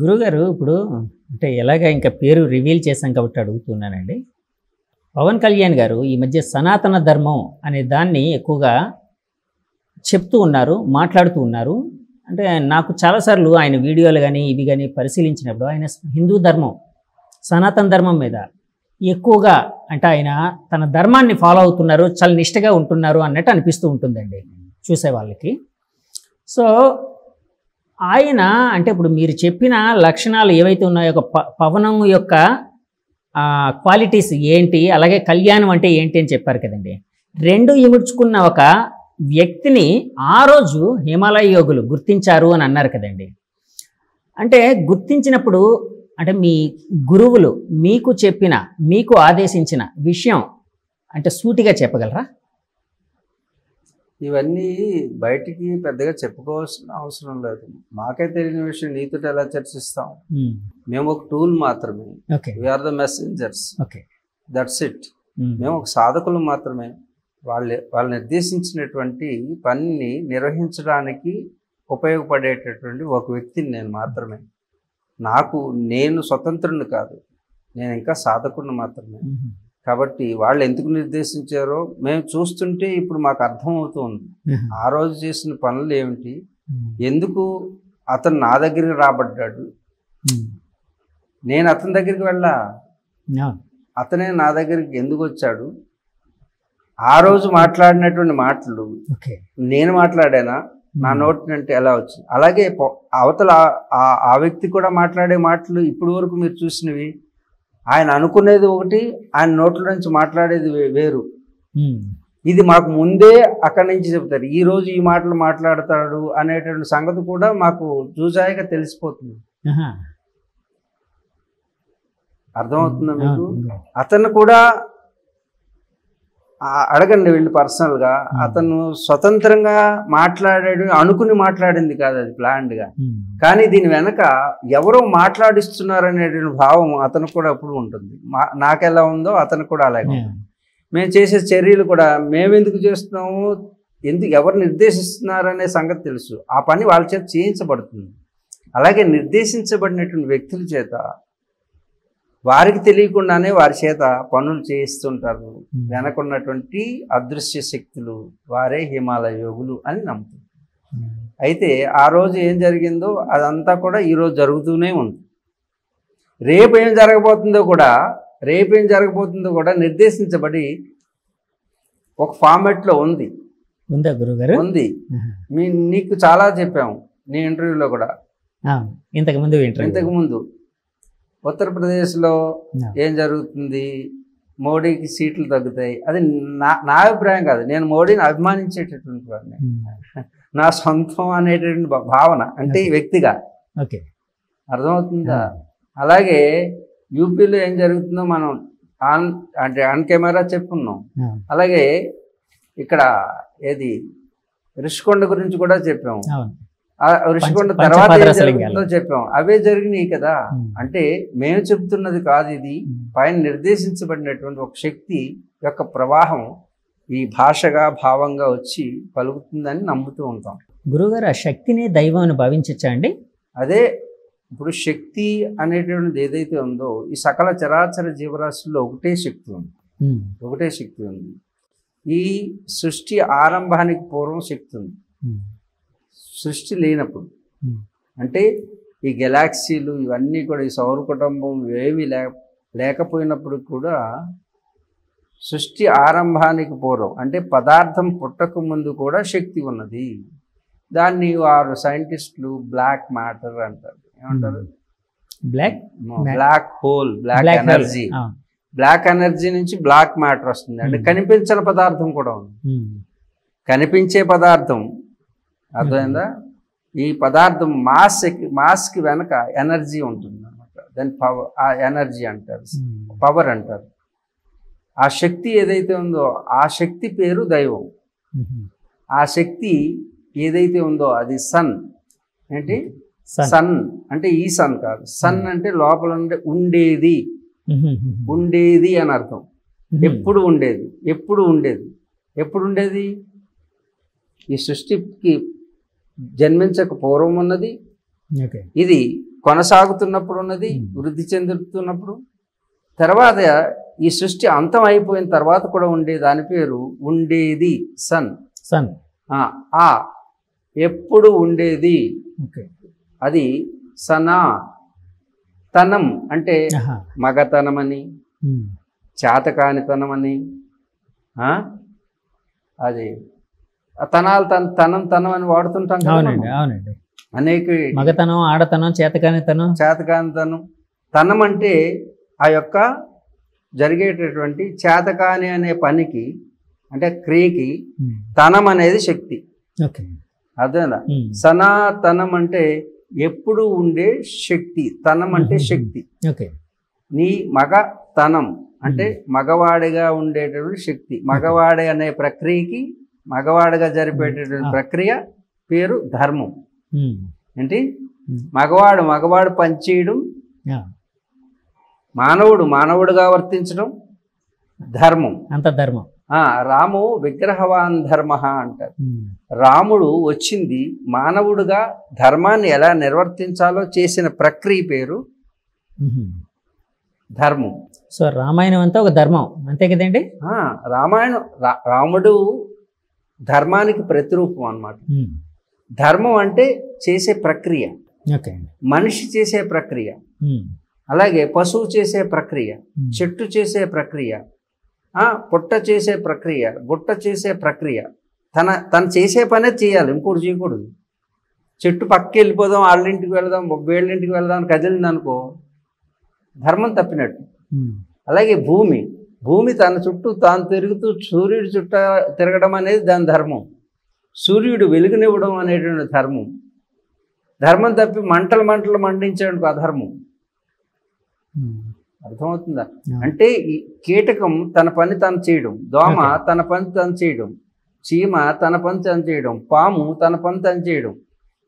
గురుగారు ఇప్పుడు అంటే ఎలాగ ఇంకా పేరు రివీల్ చేశాం కాబట్టి అడుగుతున్నానండి. పవన్ కళ్యాణ్ గారు ఈ మధ్య సనాతన ధర్మం అనే దాన్ని ఎక్కువగా చెప్తూ ఉన్నారు, మాట్లాడుతూ ఉన్నారు. అంటే నాకు చాలాసార్లు ఆయన వీడియోలు కానీ ఇవి కానీ పరిశీలించినప్పుడు ఆయన హిందూ ధర్మం, సనాతన ధర్మం మీద ఎక్కువగా అంటే ఆయన తన ధర్మాన్ని ఫాలో అవుతున్నారు, చాలా నిష్టగా ఉంటున్నారు అన్నట్టు అనిపిస్తూ ఉంటుందండి చూసే వాళ్ళకి. సో ఆయన అంటే ఇప్పుడు మీరు చెప్పిన లక్షణాలు ఏవైతే ఉన్నాయో పవనం యొక్క క్వాలిటీస్ ఏంటి, అలాగే కళ్యాణం అంటే ఏంటి అని చెప్పారు కదండి. రెండు ఇముడ్చుకున్న ఒక వ్యక్తిని ఆ రోజు హిమాలయ యోగులు గుర్తించారు అని అన్నారు కదండి. అంటే గుర్తించినప్పుడు అంటే మీ గురువులు మీకు చెప్పిన, మీకు ఆదేశించిన విషయం అంటే సూటిగా చెప్పగలరా? ఇవన్నీ బయటికి పెద్దగా చెప్పుకోవాల్సిన అవసరం లేదు. మాకే తెలియని విషయం నీతో ఎలా చర్చిస్తాం? మేము ఒక టూల్ మాత్రమే. We are the messengers, that's it. మేము ఒక సాధకులు మాత్రమే. వాళ్ళు నిర్దేశించినటువంటి పనిని నిర్వహించడానికి ఉపయోగపడేటటువంటి ఒక వ్యక్తిని నేను మాత్రమే. నేను స్వతంత్రుని కాదు, నేను ఇంకా సాధకుడిని మాత్రమే. కాబట్టి వాళ్ళు ఎందుకు నిర్దేశించారో మేము చూస్తుంటే ఇప్పుడు మాకు అర్థమవుతుంది. ఆ రోజు చేసిన పనులు ఏమిటి, ఎందుకు అతను నా దగ్గరికి రాబడ్డాడు, నేను అతని దగ్గరికి వెళ్ళా, అతనే నా దగ్గరికి ఎందుకు వచ్చాడు, ఆ రోజు మాట్లాడినటువంటి మాటలు నేను మాట్లాడానా, నా నోటి అంటే ఎలా వచ్చింది. అలాగే అవతల ఆ వ్యక్తి కూడా మాట్లాడే మాటలు ఇప్పుడు వరకు మీరు చూసినవి, ఆయన అనుకునేది ఒకటి, ఆయన నోట్ల నుంచి మాట్లాడేది వేరు. ఇది మాకు ముందే అక్కడి నుంచి చెప్తారు, ఈ రోజు ఈ మాటలు మాట్లాడతాడు అనేటువంటి సంగతి కూడా మాకు చూసాయిగా తెలిసిపోతుంది. అర్థమవుతుందా మీకు? అతను కూడా అడగండి వెళ్ళి పర్సనల్గా. అతను స్వతంత్రంగా మాట్లాడాడు, అనుకుని మాట్లాడింది కాదు, అది ప్లాన్డ్గా. కానీ దీని వెనక ఎవరో మాట్లాడిస్తున్నారనేటువంటి భావం అతను కూడా ఎప్పుడు ఉంటుంది. నాకెలా ఉందో అతను కూడా అలాగే. మేము చేసే చర్యలు కూడా మేమెందుకు చేస్తున్నాము, ఎవరు నిర్దేశిస్తున్నారనే సంగతి తెలుసు. ఆ పని వాళ్ళ చేత చేయించబడుతుంది. అలాగే నిర్దేశించబడినటువంటి వ్యక్తుల చేత వారికి తెలియకుండానే వారి చేత పనులు చేయిస్తుంటారు. వెనకున్నటువంటి అదృశ్య శక్తులు వారే హిమాలయ యోగులు అని నమ్ముతుంది. అయితే ఆ రోజు ఏం జరిగిందో అదంతా కూడా ఈరోజు జరుగుతూనే ఉంది. రేపు ఏం జరగబోతుందో కూడా నిర్దేశించబడి ఒక ఫార్మాట్లో ఉంది. ఉంది. నీకు చాలా చెప్పాము నీ ఇంటర్వ్యూలో కూడా. ఇంతకుముందు ఉత్తరప్రదేశ్లో ఏం జరుగుతుంది, మోడీకి సీట్లు తగ్గుతాయి. అది నా అభిప్రాయం కాదు, నేను మోడీని అభిమానించేటటువంటి వాడిని. నా సొంతం అనేటువంటి భావన, అంటే వ్యక్తిగా. అర్థమవుతుందా? అలాగే యూపీలో ఏం జరుగుతుందో మనం ఆన్ కెమెరా చెప్పుకున్నాం. అలాగే ఇక్కడ రిషికొండ గురించి కూడా చెప్పాము. ఋషికొండ తర్వాత ఏం జరుగుతుందో చెప్పాం. అవే జరిగినాయి కదా. అంటే మేము చెప్తున్నది కాదు, ఇది పైన నిర్దేశించబడినటువంటి ఒక శక్తి యొక్క ప్రవాహం ఈ భాషగా భావంగా వచ్చి పలుకుతుందని నమ్ముతూ ఉంటాం. గురువుగారు, ఆ శక్తిని దైవం అని భావించచ్చా అండి? అదే ఇప్పుడు శక్తి అనేటువంటిది ఏదైతే ఉందో, ఈ సకల చరాచర జీవరాశుల్లో ఒకటే శక్తి ఉంది. ఈ సృష్టి ఆరంభానికి పూర్వం శక్తి ఉంది. సృష్టి లేనప్పుడు, అంటే ఈ గెలాక్సీలు ఇవన్నీ కూడా, ఈ సౌర కుటుంబం ఏమీ లేకపోయినప్పుడు కూడా సృష్టి ఆరంభానికి పూర్వం, అంటే పదార్థం పుట్టక ముందు కూడా శక్తి ఉన్నది. దాన్ని వారు సైంటిస్టులు బ్లాక్ మ్యాటర్ అంటారు. ఏమంటారు? Black hole, black energy. Black energy నుంచి బ్లాక్ మ్యాటర్ వస్తుంది. అంటే కనిపించని పదార్థం కూడా ఉంది. కనిపించే పదార్థం అర్థమైందా? ఈ పదార్థం మాస్కి వెనక ఎనర్జీ ఉంటుంది అన్నమాట. దాని పవర్, ఆ ఎనర్జీ అంటారు, పవర్ అంటారు. ఆ శక్తి ఏదైతే ఉందో ఆ శక్తి పేరు దైవం. ఆ శక్తి ఏదైతే ఉందో అది సన్. ఏంటి సన్ అంటే ఈ సన్ కాదు, సన్ అంటే లోపల ఉండేది అని అర్థం. ఎప్పుడు ఉండేది ఈ సృష్టికి జన్మించక పూర్వం ఉన్నది. ఇది కొనసాగుతున్నప్పుడు ఉన్నది, వృద్ధి చెందుతున్నప్పుడు. తర్వాత ఈ సృష్టి అంతం అయిపోయిన తర్వాత కూడా ఉండే దాని పేరు ఉండేది, సన్. సన్ ఆ ఎప్పుడు ఉండేది, అది సనా. తనం అంటే మగతనమని, చేతకానితనమని, అది తనాలు తనం అని వాడుతుంటాం కదా. అవునండి. అనేక మగతనం, ఆడతనం, చేతకానితనం. తనం అంటే ఆ యొక్క జరిగేటటువంటి చేతకాని అనే పనికి అంటే క్రియకి తనం అనేది శక్తి. అదేనా? సనాతనం అంటే ఎప్పుడు ఉండే శక్తి, తనం అంటే శక్తి. నీ మగ తనం అంటే మగవాడిగా ఉండేటటువంటి శక్తి. మగవాడి అనే ప్రక్రియకి, మగవాడిగా జరిపేటటువంటి ప్రక్రియ పేరు ధర్మం. ఏంటి? మగవాడు పనిచేయడం, మానవుడుగా వర్తించడం ధర్మం. అంత ధర్మం. రాము విగ్రహవాన్ ధర్మ అంటారు. రాముడు వచ్చింది మానవుడుగా ధర్మాన్ని ఎలా నిర్వర్తించాలో చేసిన ప్రక్రియ పేరు ధర్మం. సో రామాయణం అంతా ఒక ధర్మం, అంతే కదండి? రాముడు ధర్మానికి ప్రతిరూపం అన్నమాట. ధర్మం అంటే చేసే ప్రక్రియ, మనిషి చేసే ప్రక్రియ, అలాగే పశువు చేసే ప్రక్రియ, చెట్టు చేసే ప్రక్రియ, పుట్ట చేసే ప్రక్రియ, గుట్ట చేసే ప్రక్రియ. తను చేసే పనే చేయాలి, ఇంకోటి చేయకూడదు. చెట్టు పక్కకి వెళ్ళిపోదాం, వాళ్ళింటికి వెళదాం, వీళ్ళింటికి వెళదాం అని కదిలింది అనుకో, ధర్మం తప్పినట్టు. అలాగే భూమి తన చుట్టూ తాను తిరుగుతూ సూర్యుడి చుట్టూ తిరగడం అనేది దాని ధర్మం. సూర్యుడు వెలుగునివ్వడం అనేటువంటి ధర్మం. ధర్మం తప్పి మంటలు మండించేందుకు అధర్మం. అర్థమవుతుందా? అంటే ఈ కీటకం తన పని తను చేయడం, దోమ తన పని తను చేయడం, చీమ తన పని తను చేయడం, పాము తన పని తను చేయడం.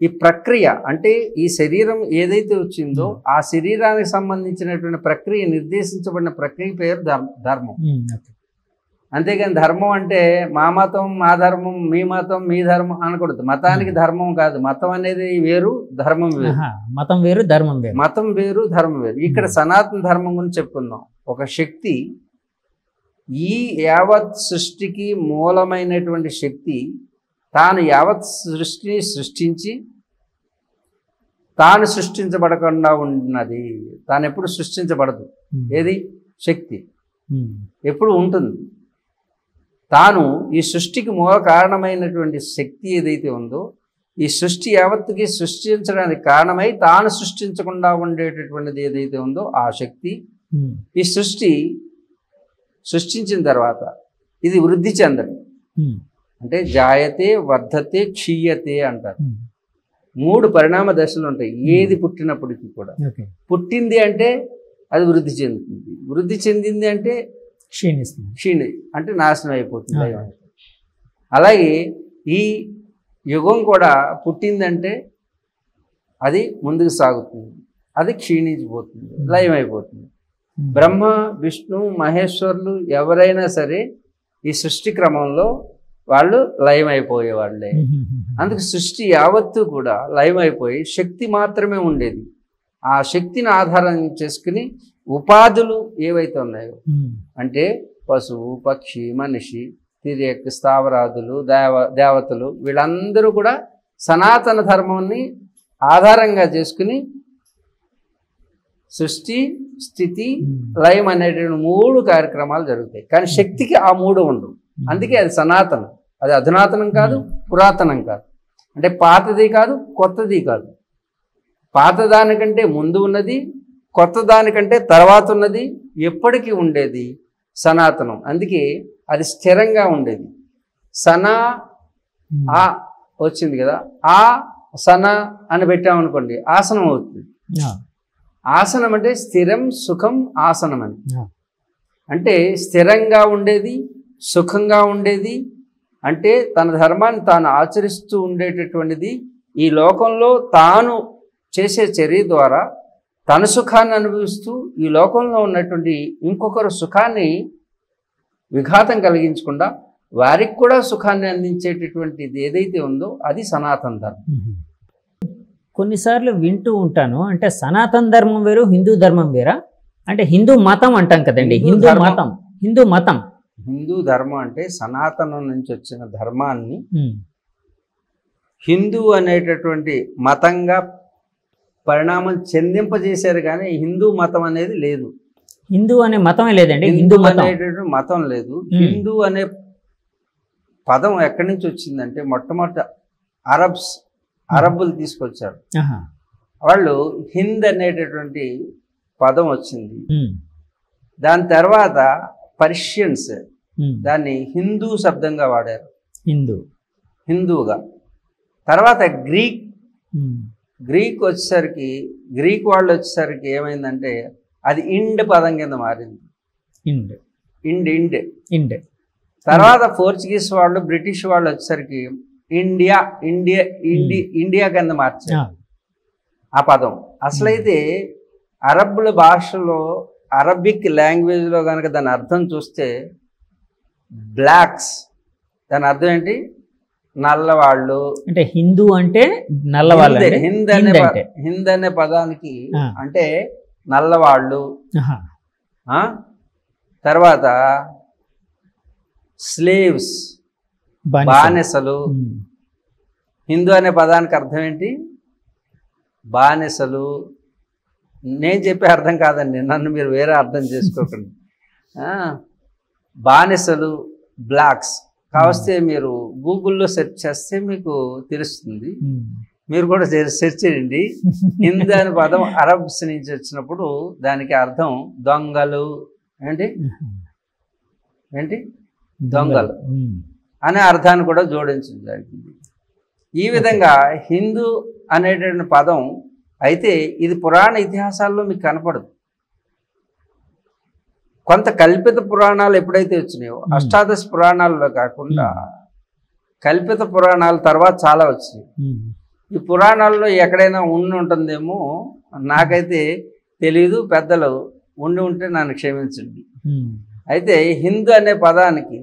ఈ ప్రక్రియ అంటే ఈ శరీరం ఏదైతే వచ్చిందో ఆ శరీరానికి సంబంధించినటువంటి ప్రక్రియ, నిర్దేశించబడిన ప్రక్రియ పేరు ధర్మం. అంతేగాని ధర్మం అంటే మా మతం మా ధర్మం, మీ మతం మీ ధర్మం అనకూడదు. మతానికి ధర్మం కాదు, మతం అనేది వేరు, ధర్మం వేరు. మతం వేరు, ధర్మం వేరు. మతం వేరు, ధర్మం వేరు. ఇక్కడ సనాతన ధర్మం గురించి చెప్పుకుందాం. ఒక శక్తి, ఈ యావత్ సృష్టికి మూలమైనటువంటి శక్తి తాను యావత్ సృష్టిని సృష్టించి తాను సృష్టించబడకుండా ఉన్నది. తాను ఎప్పుడు సృష్టించబడదు. ఏది? శక్తి ఎప్పుడు ఉంటుంది. తాను ఈ సృష్టికి మూల కారణమైనటువంటి శక్తి ఏదైతే ఉందో, ఈ సృష్టి యావత్తుకి సృష్టించడానికి కారణమై తాను సృష్టించకుండా ఉండేటటువంటిది ఏదైతే ఉందో ఆ శక్తి, ఈ సృష్టించిన తర్వాత ఇది వృద్ధి చెందడం. అంటే జాయతే, వర్ధతే, క్షీయతే అంటారు. 3 పరిణామ దశలు ఉంటాయి ఏది పుట్టినప్పటికీ కూడా. పుట్టింది అంటే అది వృద్ధి చెందుతుంది, వృద్ధి చెందింది అంటే అంటే నాశనం అయిపోతుంది. అలాగే ఈ యుగం కూడా పుట్టిందంటే అది ముందుకు సాగుతుంది, అది క్షీణించిపోతుంది, లయమైపోతుంది. బ్రహ్మ, విష్ణు, మహేశ్వరులు ఎవరైనా సరే ఈ సృష్టి క్రమంలో వాళ్ళు లయమైపోయేవాళ్ళే. అందుకు సృష్టి యావత్తు కూడా లయమైపోయి శక్తి మాత్రమే ఉండేది. ఆ శక్తిని ఆధారం చేసుకుని ఉపాధులు ఏవైతే ఉన్నాయో, అంటే పశువు, పక్షి, మనిషి, తిరియక్, స్థావరాదులు, దేవతలు, వీళ్ళందరూ కూడా సనాతన ధర్మాన్ని ఆధారంగా చేసుకుని సృష్టి, స్థితి, లయం అనేటువంటి 3 కార్యక్రమాలు జరుగుతాయి. కానీ శక్తికి ఆ 3 ఉండవు. అందుకే అది సనాతనం. అది అధునాతనం కాదు, పురాతనం కాదు. అంటే పాతది కాదు, కొత్తది కాదు. పాత దానికంటే ముందు ఉన్నది, కొత్త దానికంటే తర్వాత ఉన్నది, ఎప్పటికీ ఉండేది సనాతనం. అందుకే అది స్థిరంగా ఉండేది. సనా ఆ వచ్చింది కదా, ఆ సన అని పెట్టామనుకోండి ఆసనం అవుతుంది. ఆసనం అంటే స్థిరం, సుఖం, ఆసనం అని. అంటే స్థిరంగా ఉండేది, సుఖంగా ఉండేది, అంటే తన ధర్మాన్ని తాను ఆచరిస్తూ ఉండేటటువంటిది. ఈ లోకంలో తాను చేసే చర్య ద్వారా తన సుఖాన్ని అనుభవిస్తూ ఈ లోకంలో ఉన్నటువంటి ఇంకొకరు సుఖాన్ని విఘాతం కలిగించకుండా వారికి కూడా సుఖాన్ని అందించేటటువంటిది ఏదైతే ఉందో అది సనాతన ధర్మం. కొన్నిసార్లు వింటూ ఉంటాను, అంటే సనాతన ధర్మం వేరు, హిందూ ధర్మం వేరా? అంటే హిందూ మతం అంటాం కదండి, హిందూ మతం. హిందూ ధర్మం అంటే సనాతనం నుంచి వచ్చిన ధర్మాన్ని హిందూ అనేటటువంటి మతంగా పరిణామం చెందింపజేశారు, కానీ హిందూ మతం అనేది లేదు. హిందూ అనే మతమే లేదండి, హిందూ అనేటటువంటి మతం లేదు. హిందూ అనే పదం ఎక్కడి నుంచి వచ్చిందంటే మొట్టమొదట అరబ్బులు తీసుకొచ్చారు. వాళ్ళు హింద్ అనేటటువంటి పదం వచ్చింది. దాని తర్వాత పర్షియన్స్ దాన్ని హిందూ శబ్దంగా వాడారు, హిందూగా. తర్వాత గ్రీక్ వచ్చేసరికి, గ్రీక్ వాళ్ళు వచ్చేసరికి ఏమైందంటే అది ఇండ్ పదం కింద మారింది. ఇండ్. తర్వాత పోర్చుగీస్ వాళ్ళు, బ్రిటిష్ వాళ్ళు వచ్చేసరికి ఇండియా కింద మార్చారు ఆ పదం. అసలైతే అరబ్బుల భాషలో, అరబిక్ లాంగ్వేజ్లో కనుక దాని అర్థం చూస్తే బ్లాక్స్, దాని అర్థం ఏంటి? నల్లవాళ్ళు. అంటే హిందూ అంటే నల్లవాళ్ళు. హింద్ అనే పదానికి అంటే నల్లవాళ్ళు. తర్వాత స్లేవ్స్, బానిసలు. హిందూ అనే పదానికి అర్థం ఏంటి? బానిసలు. నేను చెప్పే అర్థం కాదండి, నన్ను మీరు వేరే అర్థం చేసుకోకండి. బానిసలు, బ్లాక్స్. కావస్తే మీరు గూగుల్లో సెర్చ్ చేస్తే మీకు తెలుస్తుంది, మీరు కూడా సెర్చ్ చేయండి. హిందూ అనే పదం అరబ్స్ నుంచి వచ్చినప్పుడు దానికి అర్థం దొంగలు. ఏంటి దొంగలు అనే అర్థాన్ని కూడా జోడించడం జరిగింది. ఈ విధంగా హిందూ అనేటువంటి పదం అయితే ఇది పురాణ ఇతిహాసాల్లో మీకు కనపడదు. కొంత కల్పిత పురాణాలు ఎప్పుడైతే వచ్చినాయో, అష్టాదశ పురాణాల్లో కాకుండా కల్పిత పురాణాల తర్వాత చాలా వచ్చినాయి. ఈ పురాణాల్లో ఎక్కడైనా ఉంటుందేమో, నాకైతే తెలీదు. పెద్దలు ఉండి ఉంటే నన్ను క్షమించండి. అయితే హిందూ అనే పదానికి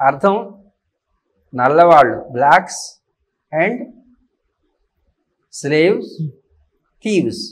అర్థం నల్లవాళ్ళు, బ్లాక్స్, అండ్ స్లేవ్స్, థీవ్స్.